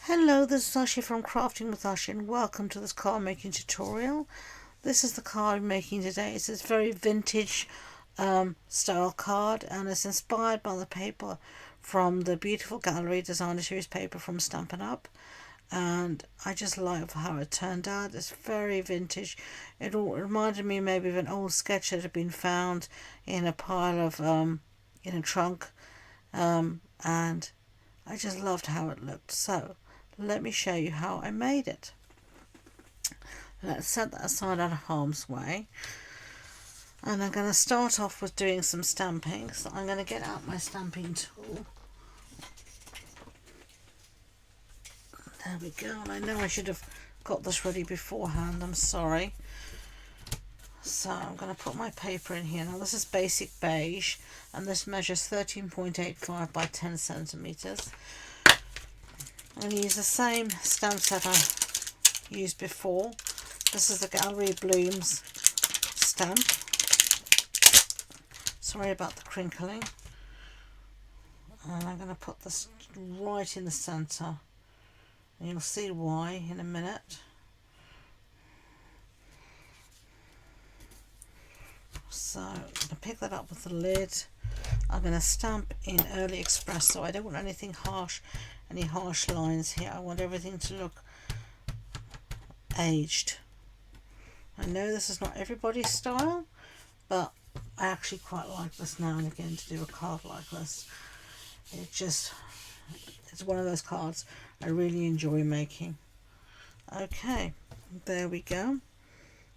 Hello, this is Ashee from Crafting with Ashee and welcome to this card making tutorial. This is the card I'm making today. It's this very vintage style card and it's inspired by the paper from the beautiful gallery designer series paper from Stampin' Up. And I just like how it turned out. It's very vintage. It all reminded me maybe of an old sketch that had been found in a pile of in a trunk, and I just loved how it looked. So let me show you how I made it. Let's set that aside out of harm's way. And I'm going to start off with doing some stamping. So I'm going to get out my stamping tool. There we go. And I know I should have got this ready beforehand. I'm sorry. So I'm going to put my paper in here. Now this is basic beige and this measures 13.85 by 10 centimeters. I'm going to use the same stamp set I used before. This is the Gallery Blooms stamp. Sorry about the crinkling. And I'm going to put this right in the centre. And you'll see why in a minute. So I'm going to pick that up with the lid. I'm going to stamp in Early Espresso. I don't want anything harsh, any harsh lines here. I want everything to look aged. I know this is not everybody's style, but I actually quite like this now and again to do a card like this. It's one of those cards I really enjoy making. Okay, there we go.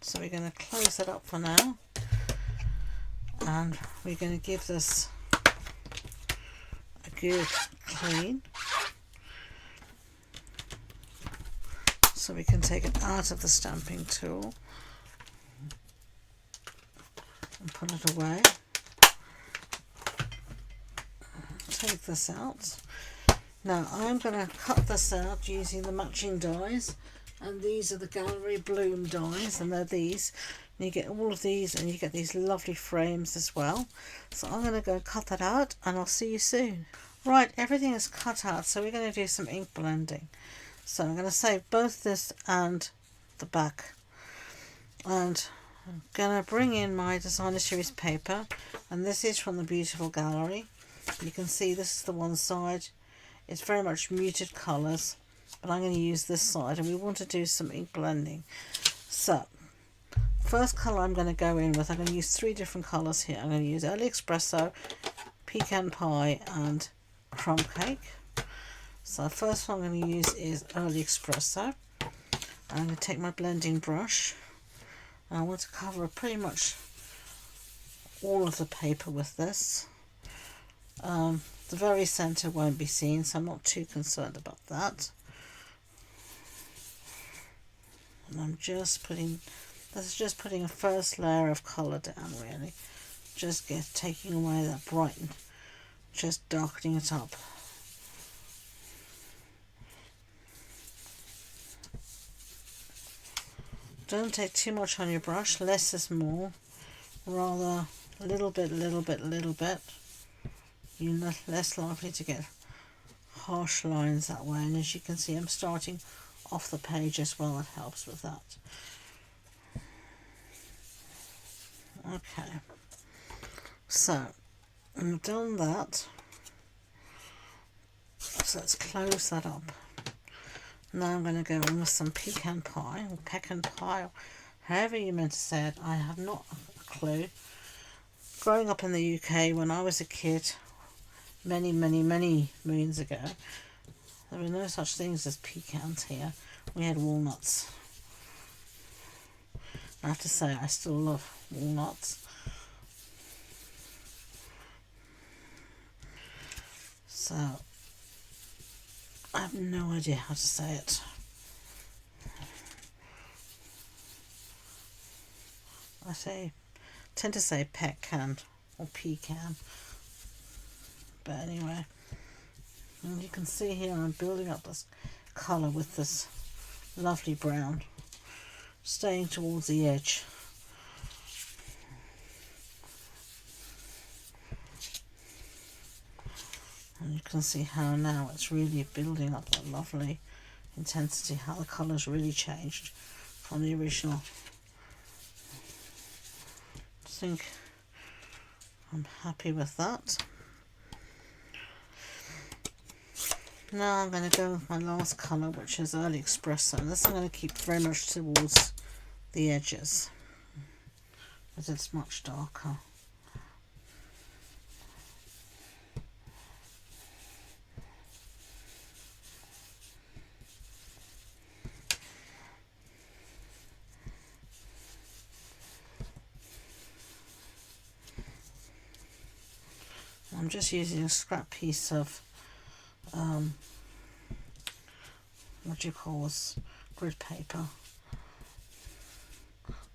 So we're going to close it up for now. And we're going to give this a good clean. So we can take it out of the stamping tool and put it away. Take this out. Now I'm going to cut this out using the matching dies, and these are the Gallery Bloom dies, and they're these. And you get all of these and you get these lovely frames as well. So I'm going to go cut that out and I'll see you soon. Right, everything is cut out, so we're going to do some ink blending. So I'm going to save both this and the back. And I'm going to bring in my designer series paper, and this is from the beautiful gallery. You can see this is the one side. It's very much muted colours, but I'm going to use this side and we want to do some ink blending. So first colour I'm going to go in with, I'm going to use three different colours here. I'm going to use Early Espresso, Pecan Pie and Crumb Cake. So the first one I'm going to use is Early Espresso. I'm going to take my blending brush and I want to cover pretty much all of the paper with this. The very centre won't be seen, so I'm not too concerned about that. And I'm just putting, this is just putting a first layer of colour down really. Just taking away that bright, just darkening it up. Don't take too much on your brush, less is more. Rather a little bit. You're less likely to get harsh lines that way, and as you can see I'm starting off the page as well. It helps with that. Okay, so I've done that, so let's close that up. Now I'm going to go in with some Pecan Pie or Pecan Pie, or however you meant to say it. I have not a clue. Growing up in the UK when I was a kid, many moons ago, there were no such things as pecans here. We had walnuts. I have to say I still love walnuts. So I have no idea how to say it. Tend to say pecan or pecan. But anyway, and you can see here I'm building up this colour with this lovely brown, staying towards the edge. And you can see how now it's really building up that lovely intensity, how the colours really changed from the original. I think I'm happy with that. Now I'm going to go with my last colour, which is Early Espresso. And this I'm going to keep very much towards the edges, because it's much darker. I'm just using a scrap piece of what do you call this, grid paper,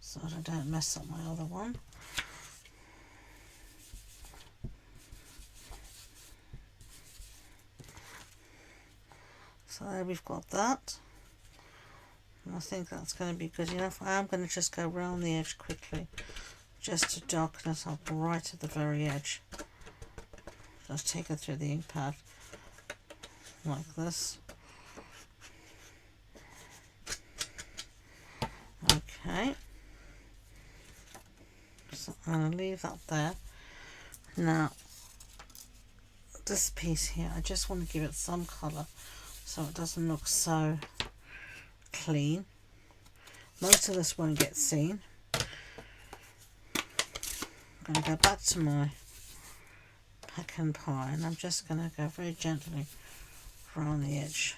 so that I don't mess up my other one. So there we've got that. And I think that's going to be good enough. I am going to just go around the edge quickly, just to darken it up right at the very edge. Just take it through the ink pad like this. Okay, so I'm going to leave that there. Now this piece here, I just want to give it some colour so it doesn't look so clean. Most of this won't get seen. I'm going to go back to my Pecan Pie, and I'm just going to go very gently around the edge,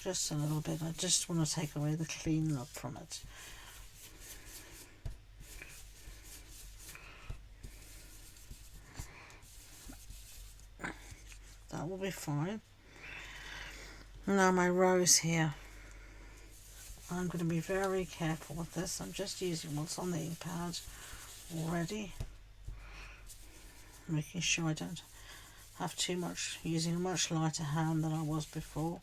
just a little bit. I just want to take away the clean look from it. That will be fine. Now my rose here, I'm going to be very careful with this. I'm just using what's on the ink pad already, making sure I don't have too much, using a much lighter hand than I was before.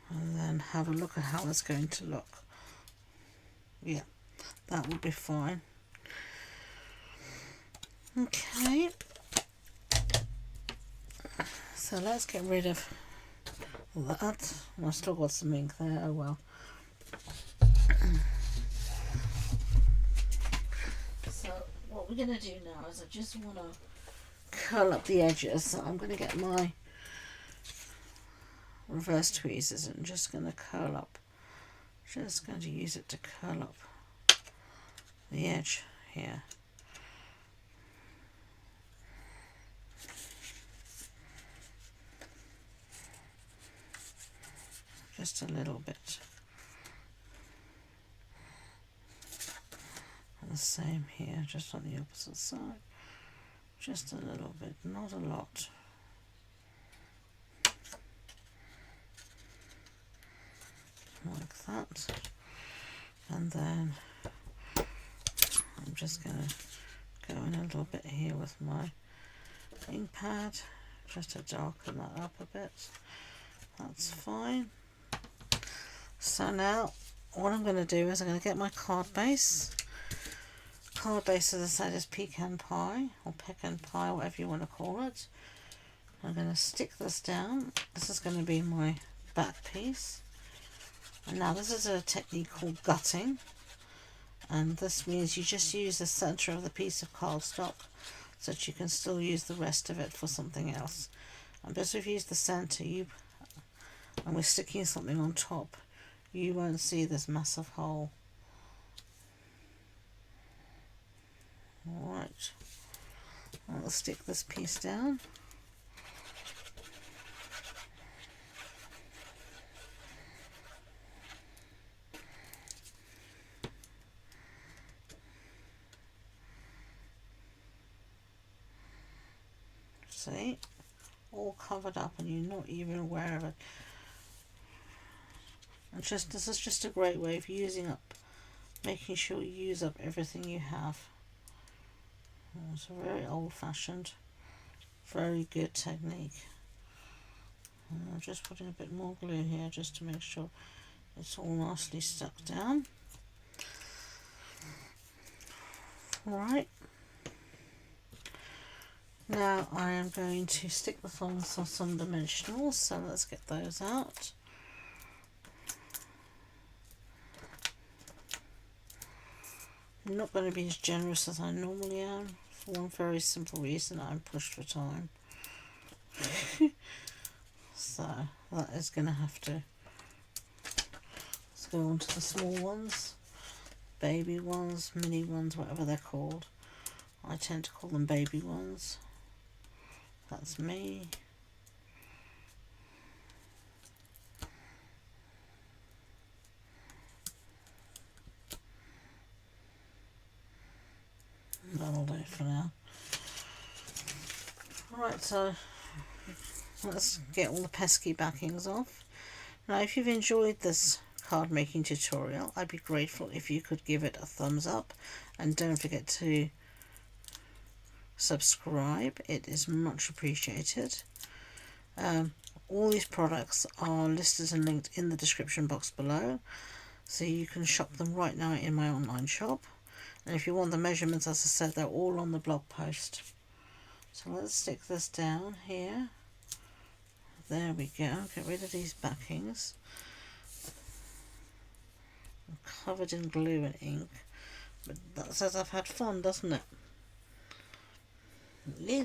And then have a look at how it's going to look. Yeah, that will be fine. Okay, so let's get rid of that. I've still got some ink there, oh well. So what we're going to do now is I just want to curl up the edges. So I'm going to get my reverse tweezers and just going to curl up. Just going to use it to curl up the edge here. Just a little bit. And the same here, just on the opposite side. Just a little bit, not a lot. Like that. And then I'm just going to go in a little bit here with my ink pad, just to darken that up a bit. That's fine. So now what I'm going to do is I'm going to get my card base. Card base, as I said, is pecan pie or pecan pie, whatever you want to call it. I'm going to stick this down. This is going to be my back piece. And now this is a technique called gutting, and this means you just use the center of the piece of cardstock so that you can still use the rest of it for something else. And because we've used the center, and we're sticking something on top, you won't see this massive hole. Alright, I'll stick this piece down. See, all covered up and you're not even aware of it. And this is just a great way of using up, making sure you use up everything you have. It's a very old-fashioned, very good technique. And I'm just putting a bit more glue here just to make sure it's all nicely stuck down. Right. Now I am going to stick the fonts on some dimensionals, so let's get those out. I'm not going to be as generous as I normally am, for one very simple reason: I'm pushed for time. So that is going to have to, let's go on to the small ones, baby ones, mini ones, whatever they're called. I tend to call them baby ones. That's me. That'll do for now. Right, so let's get all the pesky backings off. Now, if you've enjoyed this card making tutorial, I'd be grateful if you could give it a thumbs up, and don't forget to subscribe. It is much appreciated. All these products are listed and linked in the description box below, so you can shop them right now in my online shop. And if you want the measurements, as I said, they're all on the blog post. So let's stick this down here. There we go. Get rid of these backings. I'm covered in glue and ink, but that says I've had fun, doesn't it? Yeah.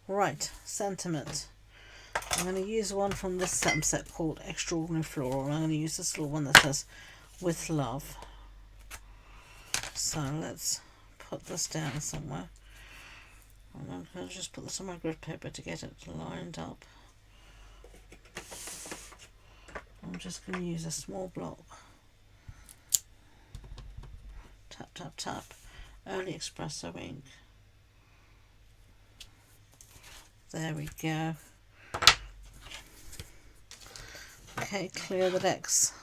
Right, sentiment. I'm going to use one from this set called Extraordinary Floral. I'm going to use this little one that says "With Love." So let's put this down somewhere. I'm going to just put this on my grid paper to get it lined up. I'm just going to use a small block. Tap, tap, tap. Early espresso ink. There we go. Okay, clear the decks.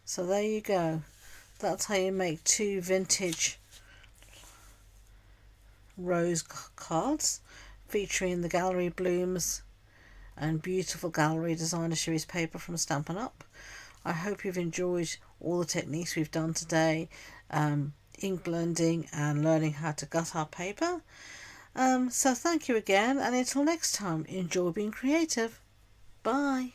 So there you go. That's how you make 2 vintage rose cards featuring the gallery blooms and beautiful gallery designer series paper from Stampin' Up. I hope you've enjoyed all the techniques we've done today, ink blending and learning how to gut our paper. So thank you again, and until next time, enjoy being creative. Bye.